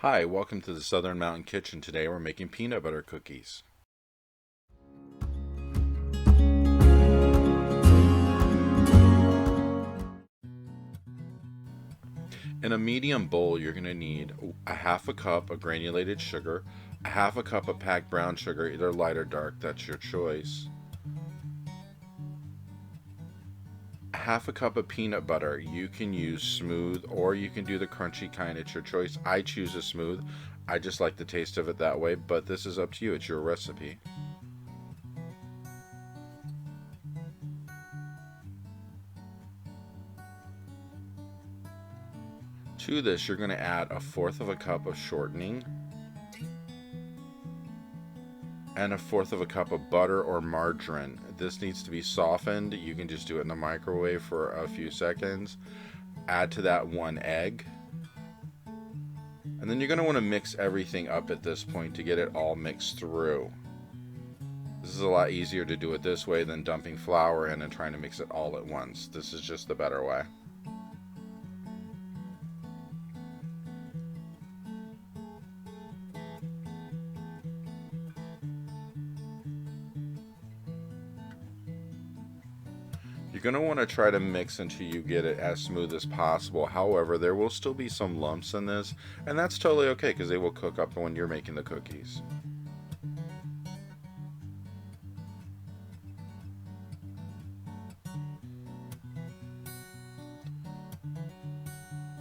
Hi, welcome to the Southern Mountain Kitchen. Today we're making peanut butter cookies. In a medium bowl, you're going to need a half a cup of granulated sugar, a half a cup of packed brown sugar, either light or dark, that's your choice, a half a cup of peanut butter. You can use smooth or you can do the crunchy kind, it's your choice. I choose a smooth. I just like the taste of it that way, but this is up to you, it's your recipe. To this, you're going to add a fourth of a cup of shortening and a fourth of a cup of butter or margarine. This needs to be softened. You can just do it in the microwave for a few seconds. Add to that one egg. And then you're going to want to mix everything up at this point to get it all mixed through. This is a lot easier to do it this way than dumping flour in and trying to mix it all at once. This is just the better way. You're going to want to try to mix until you get it as smooth as possible. However, there will still be some lumps in this, and that's totally okay because they will cook up when you're making the cookies.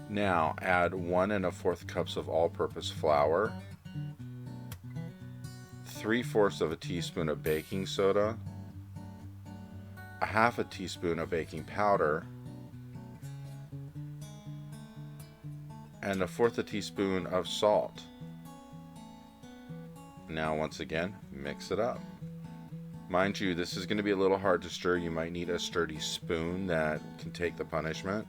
Now add 1 1/4 cups of all-purpose flour, 3/4 of a teaspoon of baking soda, a half a teaspoon of baking powder, and 1/4 teaspoon of salt. Now once again, mix it up. Mind you, this is going to be a little hard to stir. You might need a sturdy spoon that can take the punishment.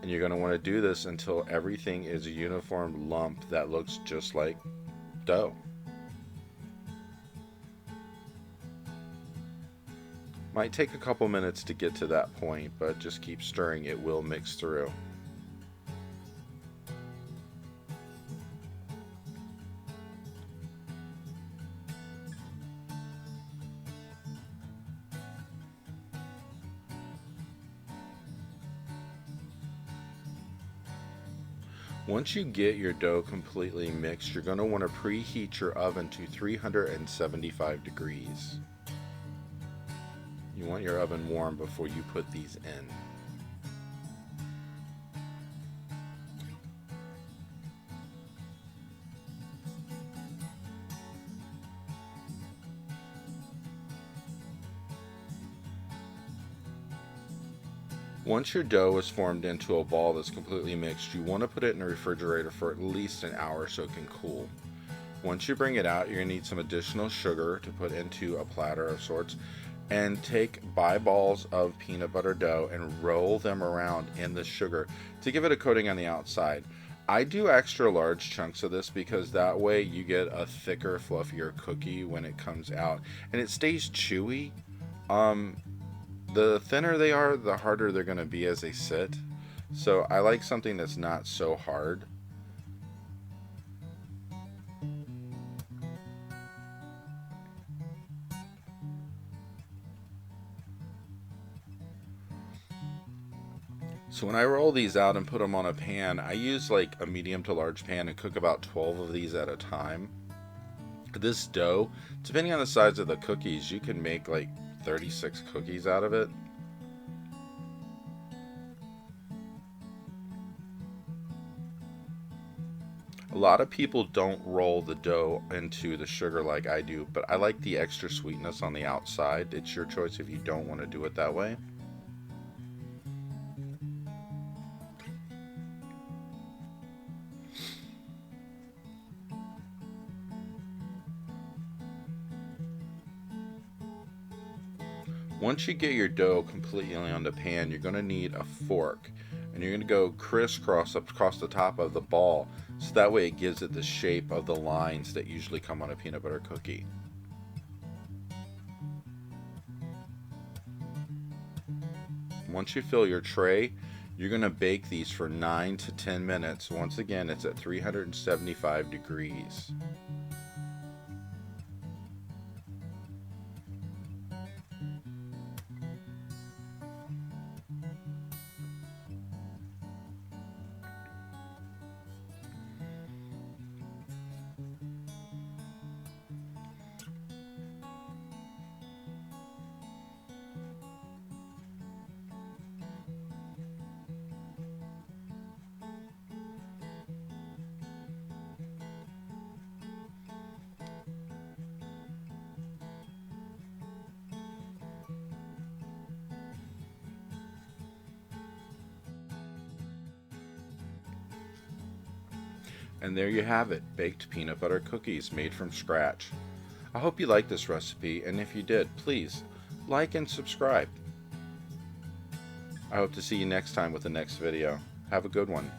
And you're going to want to do this until everything is a uniform lump that looks just like dough. Might take a couple minutes to get to that point, but just keep stirring, it will mix through. Once you get your dough completely mixed, you're going to want to preheat your oven to 375 degrees. You want your oven warm before you put these in. Once your dough is formed into a ball that's completely mixed, you want to put it in the refrigerator for at least an hour so it can cool. Once you bring it out, you're going to need some additional sugar to put into a platter of sorts, and take balls of peanut butter dough and roll them around in the sugar to give it a coating on the outside. I do extra large chunks of this because that way you get a thicker, fluffier cookie when it comes out, and it stays chewy. The thinner they are, the harder they're going to be as they sit. So I like something that's not so hard. So when I roll these out and put them on a pan, I use like a medium to large pan and cook about 12 of these at a time. This dough, depending on the size of the cookies, you can make like 36 cookies out of it. A lot of people don't roll the dough into the sugar like I do, but I like the extra sweetness on the outside. It's your choice if you don't want to do it that way. Once you get your dough completely on the pan, you're going to need a fork, and you're going to go crisscross across the top of the ball, so that way it gives it the shape of the lines that usually come on a peanut butter cookie. Once you fill your tray, You're going to bake these for 9 to 10 minutes. Once again, it's at 375 degrees. And there you have it, baked peanut butter cookies made from scratch. I hope you liked this recipe, and if you did, please like and subscribe. I hope to see you next time with the next video. Have a good one.